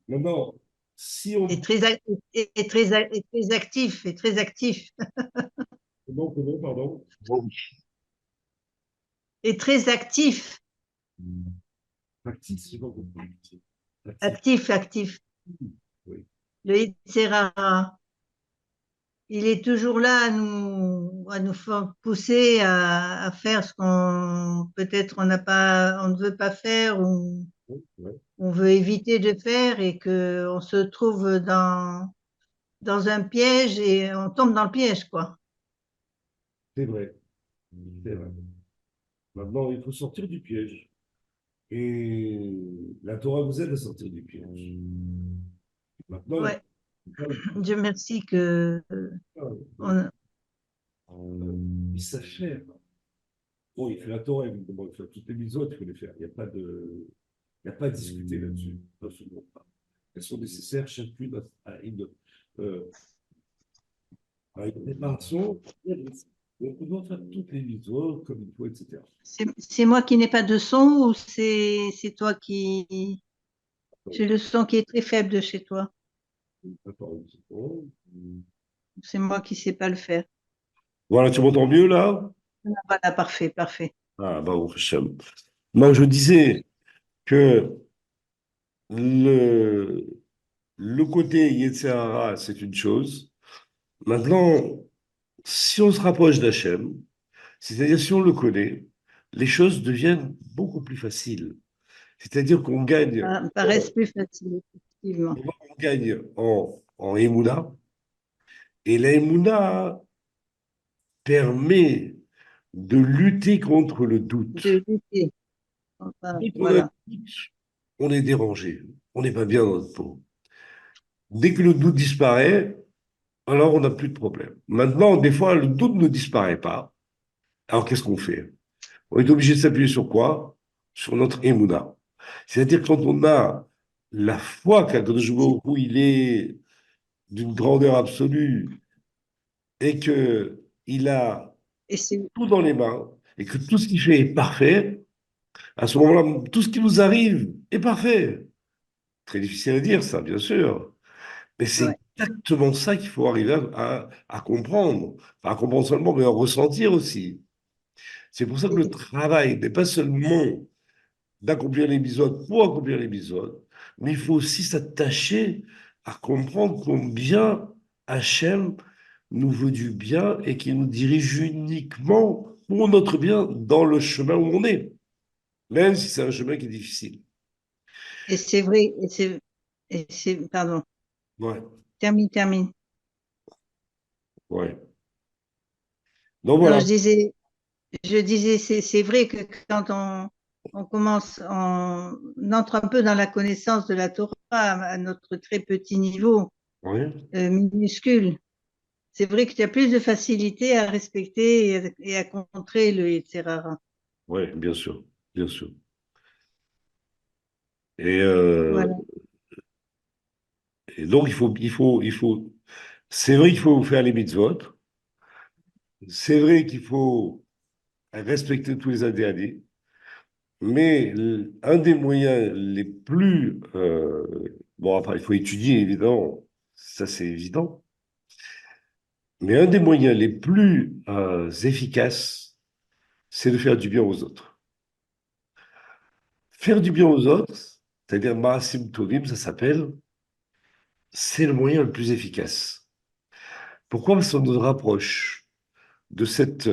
Maintenant, si on. Et très, et très actif, et très actif, Comment, pardon? Bon, et très actif, Factice, j'ai pas compris. Factice, actif, actif. oui. Le Yetzirara, il est toujours là à nous pousser à faire ce qu'on peut-être on n'a pas, on ne veut pas faire ou Oui, ouais, on veut éviter de faire et que on se trouve dans un piège et on tombe dans le piège, quoi. c'est vrai, c'est vrai. Maintenant, il faut sortir du piège. Et la Torah vous aide à sortir du piège. Maintenant, il Ouais, faut pas Dieu merci que on, il s'achève. Bon, il fait la Torah, évidemment, il fait toutes les mises il faut les faire. Il y a pas à discuter là-dessus. Absolument pas. Elles sont nécessaires chacune euh, à une préparation. Donc, on doit faire toutes les mises comme il faut, etc. c'est moi qui n'ai pas de son ou c'est toi qui j'ai le son qui est très faible de chez toi. Donc, C'est moi qui sais pas le faire. voilà, tu m'entends mieux là? Voilà, parfait, parfait. Ah, bah, au Hachem. Non, je disais que le, le côté Yetzirah, c'est une chose. Maintenant, si on se rapproche d'Hachem, c'est-à-dire si on le connaît, les choses deviennent beaucoup plus faciles. C'est-à-dire qu'on gagne, Ça me paraît plus facile, effectivement. on gagne en Emouna, et la Emouna permet de lutter contre le doute. De lutter. Enfin, Dès qu'on a un voilà. doute, on est dérangé, on n'est pas bien dans notre peau. Dès que le doute disparaît, alors on n'a plus de problème. Maintenant, des fois, le doute ne disparaît pas. Alors qu'est-ce qu'on fait? On est obligé de s'appuyer sur quoi? Sur notre émouna. C'est-à-dire quand on a la foi qu'Akadosh Baruch Hu, il est d'une grandeur absolue et que il a Et c'est tout dans les mains et que tout ce qu'il fait est parfait, à ce moment-là, tout ce qui nous arrive est parfait. Très difficile à dire ça, bien sûr. Mais c'est ouais. exactement ça qu'il faut arriver à comprendre. Pas à comprendre seulement, mais à ressentir aussi. C'est pour ça que le travail n'est pas seulement d'accomplir les mitzvot pour accomplir les mitzvot, mais il faut aussi s'attacher à comprendre combien Hachem nous veut du bien et qu'il nous dirige uniquement pour notre bien dans le chemin où on est, même si c'est un chemin qui est difficile. Et c'est vrai, pardon, Ouais, termine. ouais. Donc Non, voilà. je disais, c'est vrai que quand on commence, on entre un peu dans la connaissance de la Torah à notre très petit niveau, Ouais, minuscule. C'est vrai qu'il y a plus de facilité à respecter et à contrer le Yetzirara. ouais, bien sûr, bien sûr. Et, Voilà. et donc c'est vrai qu'il faut faire les mitzvot. C'est vrai qu'il faut respecter tous les interdits. Mais un des moyens les plus... bon, après, il faut étudier, évidemment, ça c'est évident. Mais un des moyens les plus efficaces, c'est de faire du bien aux autres. Faire du bien aux autres, c'est-à-dire Maasim Tovim, ça s'appelle, c'est le moyen le plus efficace. Pourquoi? Parce qu'on nous rapproche de cette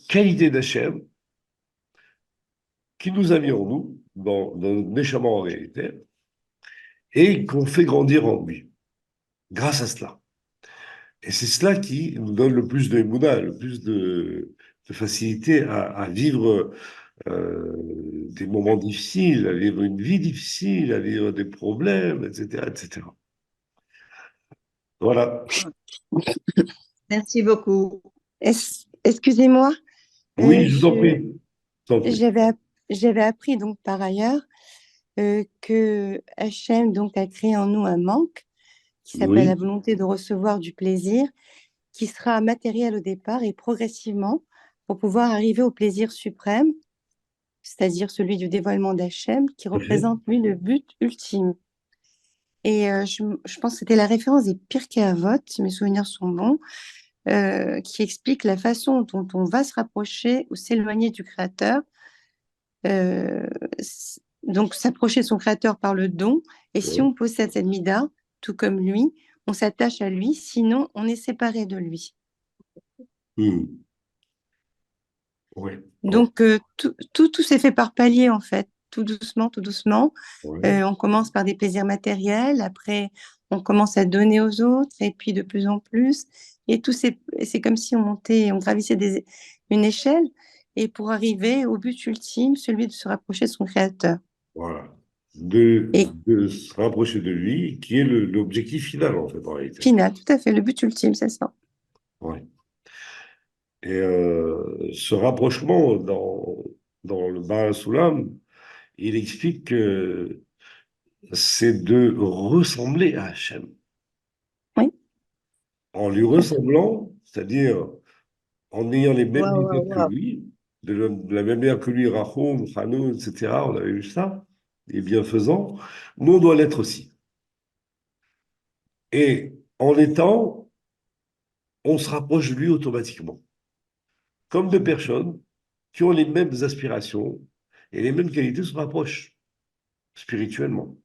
qualité d'Hachem qui nous a mis en nous, dans notre Neshama en réalité, et qu'on fait grandir en lui, grâce à cela. Et c'est cela qui nous donne le plus de émouna, le plus de facilité à vivre des moments difficiles, à vivre une vie difficile, à vivre des problèmes, etc., etc. Voilà. Merci beaucoup. Excusez-moi, Oui, je vous en je, prie. Je vous en prie. j'avais appris donc par ailleurs que Hachem donc a créé en nous un manque qui s'appelle la Oui, volonté de recevoir du plaisir, qui sera matériel au départ et progressivement pour pouvoir arriver au plaisir suprême, c'est-à-dire celui du dévoilement d'Hachem, qui tout à fait. représente lui le but ultime. Et je pense que c'était la référence des Pirkei Avot, si mes souvenirs sont bons, qui explique la façon dont on va se rapprocher ou s'éloigner du Créateur. Euh, donc, s'approcher de son Créateur par le don. Et si Ouais. on possède cette mida, tout comme lui, on s'attache à lui, sinon on est séparé de lui. Hmm. Ouais. Oh, Donc, tout s'est fait par palier, en fait, tout doucement, tout doucement. ouais. On commence par des plaisirs matériels, après, on commence à donner aux autres, et puis de plus en plus. Et c'est comme si on montait, on gravissait une échelle, et pour arriver au but ultime, celui de se rapprocher de son Créateur. Voilà. Et De se rapprocher de lui, qui est l'objectif final, en fait, en réalité. final, tout à fait, le but ultime, c'est ça. Ouais. Et ce rapprochement dans le Baal Soulam, il explique que c'est de ressembler à Hachem. Oui, En lui tout à fait. ressemblant, c'est-à-dire en ayant les mêmes Waouh, waouh, méthodes que waouh. lui, de la même manière que lui, Rahum, Hanou, etc., on avait vu ça, et bienfaisant, nous, on doit l'être aussi. Et en l'étant, on se rapproche de lui automatiquement. Comme deux personnes qui ont les mêmes aspirations et les mêmes qualités se rapprochent spirituellement.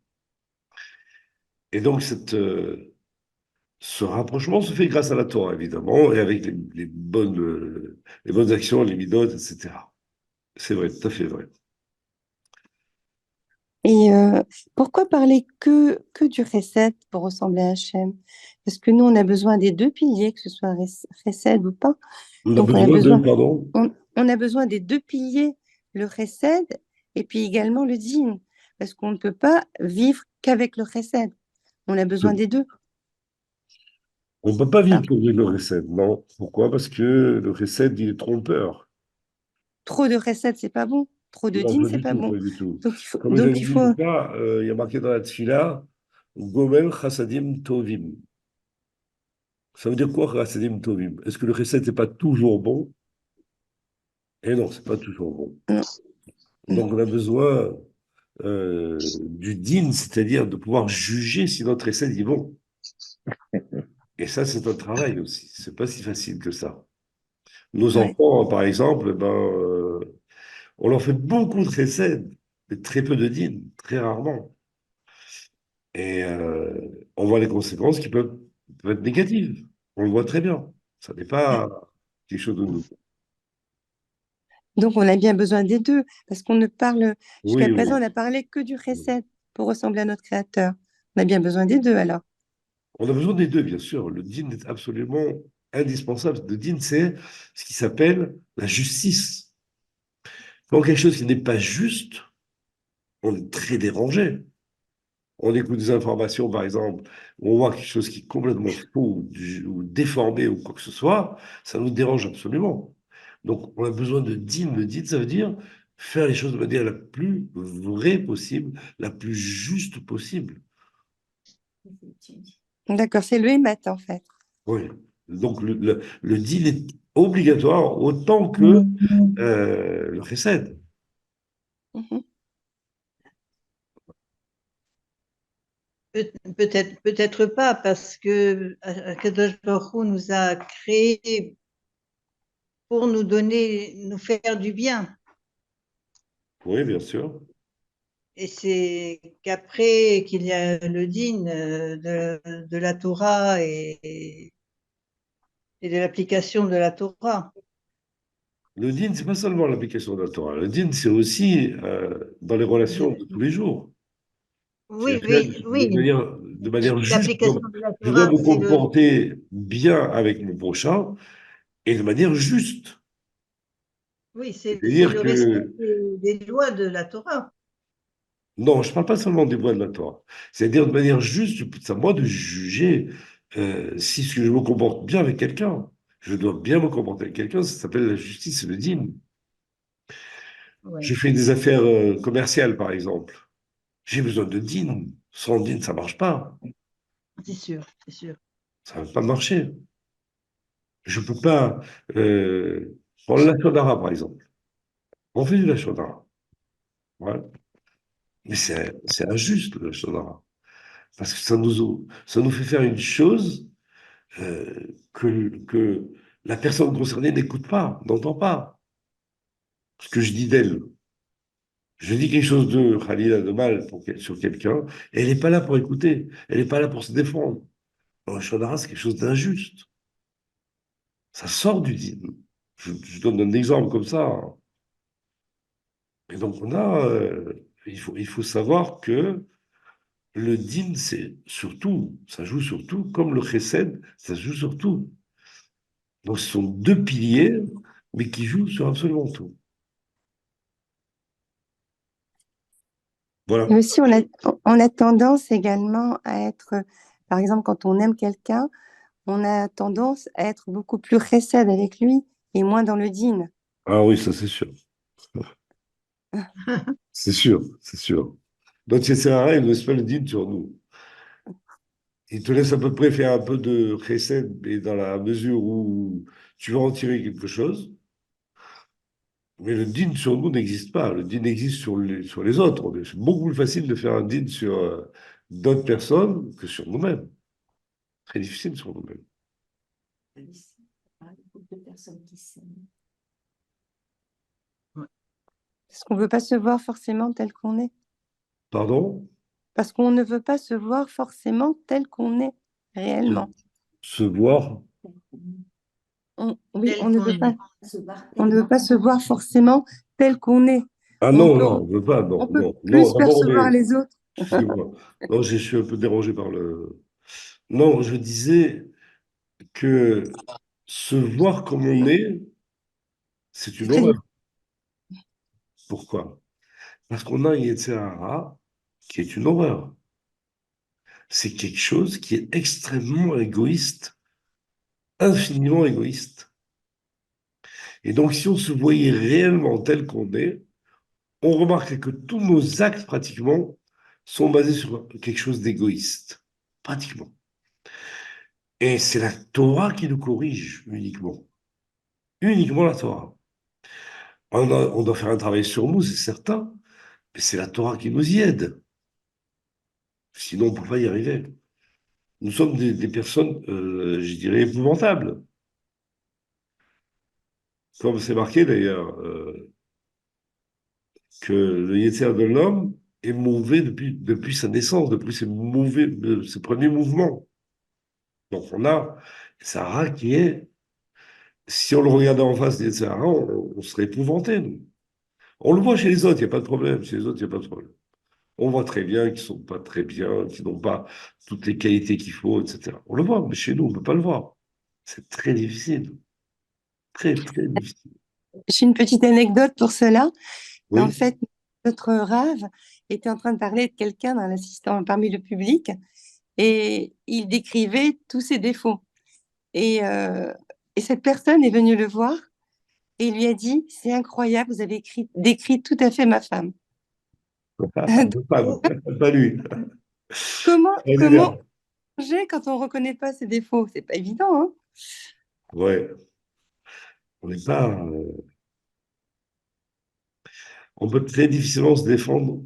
Et donc, ce rapprochement se fait grâce à la Torah, évidemment, et avec les bonnes actions, les midotes, etc. C'est vrai, tout à fait vrai. Et pourquoi parler que du recette pour ressembler à Hachem? Parce que nous, on a besoin des deux piliers, que ce soit recette ou pas. On a Donc, besoin de, pardon, on a besoin des deux piliers, le recette et puis également le dîn. Parce qu'on ne peut pas vivre qu'avec le recette. On a besoin des deux. on ne peut pas vivre Hein. pour le recette, non. Pourquoi? Parce que le recette, il est trompeur. Trop de recettes, c'est pas bon. Trop de Non, dîn, pas c'est du pas tout, bon. pas du tout. Donc, il faut, Comme je donc, l'ai il dit une faut, fois, il y a marqué dans la Tfila, Gomel Chassadim Tovim. Ça veut dire quoi, Chassadim Tovim? Est-ce que le recette n'est pas toujours bon? Eh non, c'est pas toujours bon. non, non. Donc, on a besoin du din, c'est-à-dire de pouvoir juger si notre recette est bon. Et ça, c'est un travail aussi. C'est pas si facile que ça. Nos Ouais. enfants, par exemple, ben, on leur fait beaucoup de chesed, mais très peu de din, très rarement. Et on voit les conséquences qui peuvent être négatives. On le voit très bien. Ça n'est pas quelque chose de nouveau. Donc, on a bien besoin des deux, parce qu'on ne parle, jusqu'à Oui, présent, on oui. n'a parlé que du recette pour ressembler à notre créateur. On a bien besoin des deux, alors. On a besoin des deux, bien sûr. Le din est absolument indispensable. Le din, c'est ce qui s'appelle la justice. Quand quelque chose qui n'est pas juste, on est très dérangé. On écoute des informations, par exemple, où on voit quelque chose qui est complètement faux ou déformé ou quoi que ce soit, ça nous dérange absolument. Donc, on a besoin de din. Le din, ça veut dire faire les choses de manière la plus vraie possible, la plus juste possible. D'accord, c'est le émat, en fait. Oui. Donc, le din est obligatoire autant que le chesed. Mhm. Peut-être pas, parce que Akadosh Baruch Hu nous a créés pour nous donner, nous faire du bien. Oui, bien sûr. Et c'est qu'après qu'il y a le din de la Torah et de l'application de la Torah. Le din, c'est pas seulement l'application de la Torah. Le din, c'est aussi dans les relations de tous les jours. Oui, C'est-à-dire oui, de oui. manière juste. L'application de la Je dois Torah, me c'est le, comporter bien avec mon prochain et de manière juste. oui, c'est C'est-à-dire le respect que, des lois de la Torah. non, je ne parle pas seulement des voies de la Torah. C'est-à-dire de manière juste, c'est à moi de juger si ce que je me comporte bien avec quelqu'un. Je dois bien me comporter avec quelqu'un, ça s'appelle la justice et le dîme. Je Oui, fais des affaires commerciales, par exemple. J'ai besoin de dîme. Sans dîme, ça ne marche pas. c'est sûr, c'est sûr. Ça ne va pas marcher. Je ne peux pas. Prendre la Shonara, par exemple. On fait du la Shonara. Voilà. Mais c'est injuste, le Shonara. Parce que ça nous fait faire une chose que la personne concernée n'écoute pas, n'entend pas. Ce que je dis d'elle. Je dis quelque chose de Khalila, de mal sur quelqu'un, et elle n'est pas là pour écouter. Elle n'est pas là pour se défendre. Le Shonara, c'est quelque chose d'injuste. Ça sort du dîme. Je donne un exemple comme ça, hein. Et donc, il faut savoir que le din, c'est surtout, ça joue surtout, comme le chesed, ça joue surtout. Donc, ce sont deux piliers, mais qui jouent sur absolument tout. Voilà. Et aussi, on a tendance également à être, par exemple, quand on aime quelqu'un, on a tendance à être beaucoup plus récède avec lui et moins dans le din. Ah oui, ça c'est sûr. C'est sûr, c'est sûr. Donc, Yetzirara, il ne laisse pas le din sur nous. Il te laisse à peu près faire un peu de chesed, mais dans la mesure où tu vas en tirer quelque chose. Mais le din sur nous n'existe pas. Le din existe sur les autres. C'est beaucoup plus facile de faire un din sur d'autres personnes que sur nous-mêmes. Très difficile sur nous-mêmes. Parce qu'on ne veut pas se voir forcément tel qu'on est. Pardon? Parce qu'on ne veut pas se voir forcément tel qu'on est réellement. Se voir? Oui, Tel qu'on est. on ne veut pas se voir forcément tel qu'on est. Ah On non, peut, non, on ne veut pas. on Non, peut non, non. plus D'abord, percevoir les autres. excusez-moi. Non, je suis un peu dérangé par le. Non, je disais que se voir comme on est, c'est C'est une très horreur. difficile. Pourquoi? Parce qu'on a un Yetzirara qui est une horreur. C'est quelque chose qui est extrêmement égoïste, infiniment égoïste. Et donc, si on se voyait réellement tel qu'on est, on remarquerait que tous nos actes, pratiquement, sont basés sur quelque chose d'égoïste. Pratiquement. Et c'est la Torah qui nous corrige uniquement. Uniquement la Torah. On doit faire un travail sur nous, c'est certain, mais c'est la Torah qui nous y aide. Sinon, on ne peut pas y arriver. Nous sommes des personnes, je dirais, épouvantables. comme c'est marqué d'ailleurs, que le Yetzer de l'homme est mauvais depuis sa naissance, depuis ses premiers mouvements. Donc on a Sarah qui est, si on le regardait en face des Sarah, on serait épouvanté, nous. On le voit chez les autres, il n'y a pas de problème. Chez les autres, il n'y a pas de problème. On voit très bien qu'ils ne sont pas très bien, qu'ils n'ont pas toutes les qualités qu'il faut, etc. On le voit, mais chez nous, on ne peut pas le voir. C'est très difficile. Très, très difficile. J'ai une petite anecdote pour cela. En Oui, fait, notre rave était en train de parler de quelqu'un dans l'assistant parmi le public et il décrivait tous ses défauts. Et, euh, et cette personne est venue le voir et il lui a dit, c'est incroyable, vous avez décrit tout à fait ma femme. pas, pas lui. Comment changer quand on ne reconnaît pas ses défauts? C'est pas évident, hein? Ouais, on n'est pas. On peut très difficilement se défendre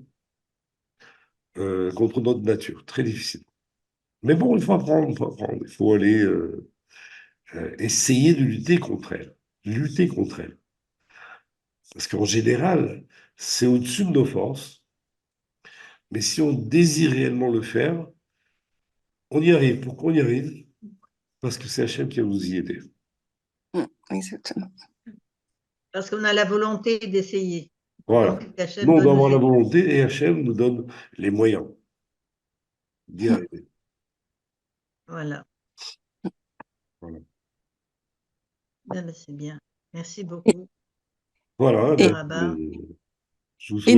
contre notre nature. Très difficile. Mais bon, il faut apprendre, il faut apprendre. Il faut aller essayer de lutter contre elle. Lutter contre elle. Parce qu'en général, c'est au-dessus de nos forces. Mais si on désire réellement le faire, on y arrive. Pourquoi on y arrive? Parce que c'est Hachem qui va nous y aider. Exactement. Parce qu'on a la volonté d'essayer. Voilà. Donc, Hachem Nous, on doit doit nous avoir la aider. volonté et Hachem nous donne les moyens d'y arriver. Voilà. Voilà. Ben, c'est bien. Merci beaucoup, Voilà, Et, donc, Rabat. je vous et souhaite.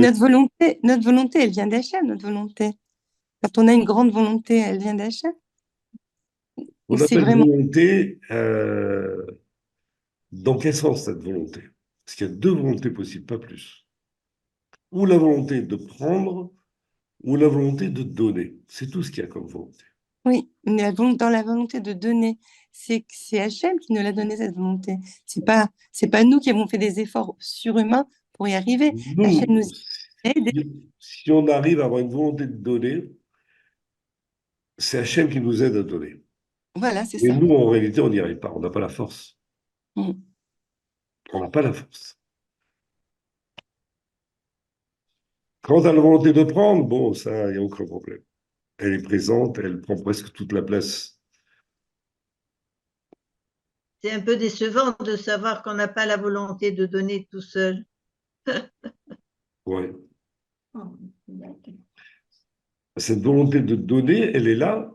notre volonté, elle vient d'Hachem, notre volonté. Quand on a une grande volonté, elle vient d'Hachem. Ou On c'est appelle vraiment... volonté, dans quel sens cette volonté? Parce qu'il y a deux volontés possibles, pas plus. Ou la volonté de prendre, ou la volonté de donner. C'est tout ce qu'il y a comme volonté. Oui, mais dans la volonté de donner, c'est Hachem qui nous l'a donné, cette volonté. C'est pas nous qui avons fait des efforts surhumains pour y arriver. Hachem nous Nous, aide. si on arrive à avoir une volonté de donner, c'est Hachem qui nous aide à donner. Voilà, c'est Mais ça. nous, en réalité, on n'y arrive pas. On n'a pas la force. Mm. On n'a pas la force. Quant à la volonté de prendre, bon, ça, il n'y a aucun problème. Elle est présente, elle prend presque toute la place. C'est un peu décevant de savoir qu'on n'a pas la volonté de donner tout seul. Ouais. Cette volonté de donner, elle est là.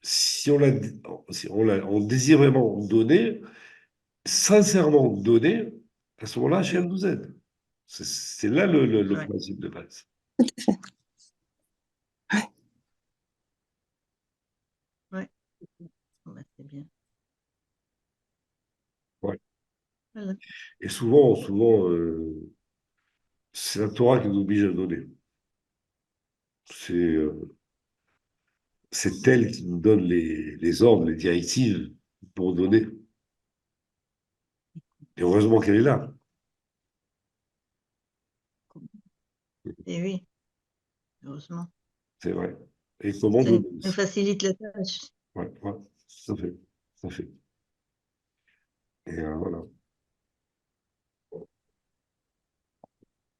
Si on on désire vraiment donner, sincèrement donner, à ce moment-là, Hachem nous aide. C'est là le Ouais, principe de base. ouais. Ben, c'est bien. Ouais. Voilà. Et souvent, c'est la Torah qui nous oblige à donner. C'est c'est elle qui nous donne les ordres, les directives pour donner. Et heureusement qu'elle est là. Et oui, heureusement. C'est vrai. Et comment Ça donner nous aussi. facilite la tâche. Ouais, ouais, ça fait. Ça fait. Et voilà. Très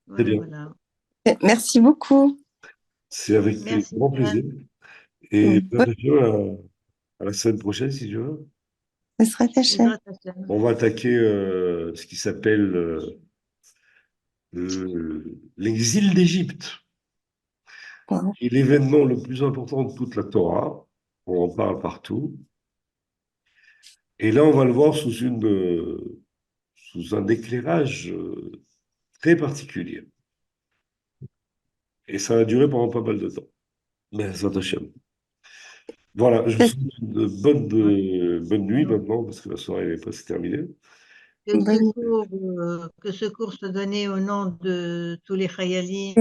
Voilà, bien. voilà. Merci beaucoup. C'est avec Merci, grand plaisir. Jeanne. Et Bonne à la semaine prochaine, si tu veux. sera Hachem. Bezrat Hashem. On va attaquer ce qui s'appelle l'exil d'Égypte, Bon. qui est l'événement le plus important de toute la Torah. On en parle partout. Et là, on va le voir sous un éclairage très particulier. Et ça va durer pendant pas mal de temps. Mais ça t'achève. Voilà, je vous souhaite une Ouais. bonne nuit maintenant, parce que la soirée n'est pas se terminée. Bonne- Que ce cours soit donné au nom de tous les Chayalim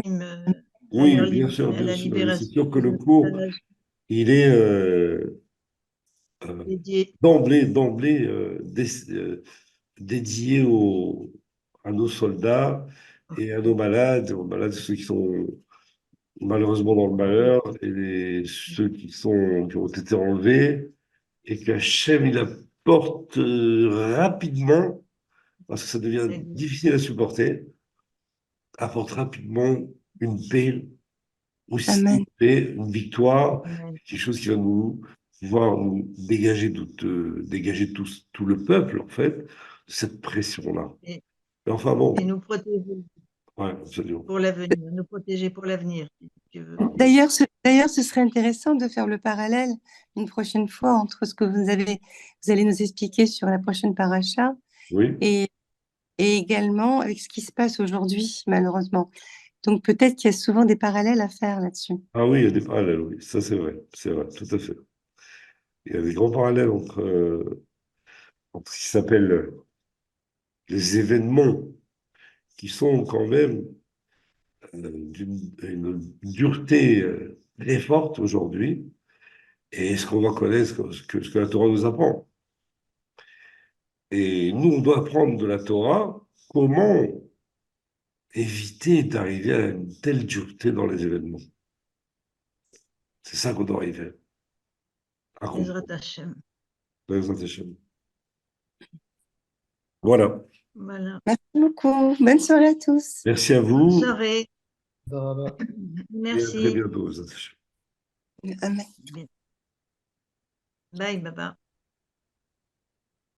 Oui, bien sûr, à bien la sûr. Et c'est libération sûr que des le cours, otages il est euh, dédiés. d'emblée dédié à nos soldats et à nos malades, aux malades, ceux qui sont malheureusement dans le malheur, et ceux qui ont été enlevés, et qu'Hachem, il apporte rapidement parce que ça devient Exact. difficile à supporter, apporte rapidement une paix, aussi Amen. une paix, une victoire, Amen. quelque chose qui va nous pouvoir nous dégager, dégager tout le peuple, en fait, de cette pression-là. Et, Mais enfin bon, et nous protéger ouais, absolument. pour l'avenir, nous protéger pour l'avenir, si tu veux. D'ailleurs, ce serait intéressant de faire le parallèle une prochaine fois entre ce que vous allez nous expliquer sur la prochaine paracha Oui. et, et également avec ce qui se passe aujourd'hui, malheureusement. Donc peut-être qu'il y a souvent des parallèles à faire là-dessus. Ah oui, il y a des parallèles, oui, ça c'est vrai, tout à fait. Il y a des grands parallèles entre ce qui s'appelle les événements qui sont quand même une dureté très forte aujourd'hui et ce qu'on va connaître, ce que la Torah nous apprend. Et nous, on doit apprendre de la Torah comment éviter d'arriver à une telle dureté dans les événements. C'est ça qu'on doit arriver à Ezrat comprendre. Hashem. Voilà. Voilà. Merci beaucoup. Bonne soirée à tous. Merci à Bonne vous soirée. Sarah. et à très Merci. bientôt. Amen. Bye, Baba.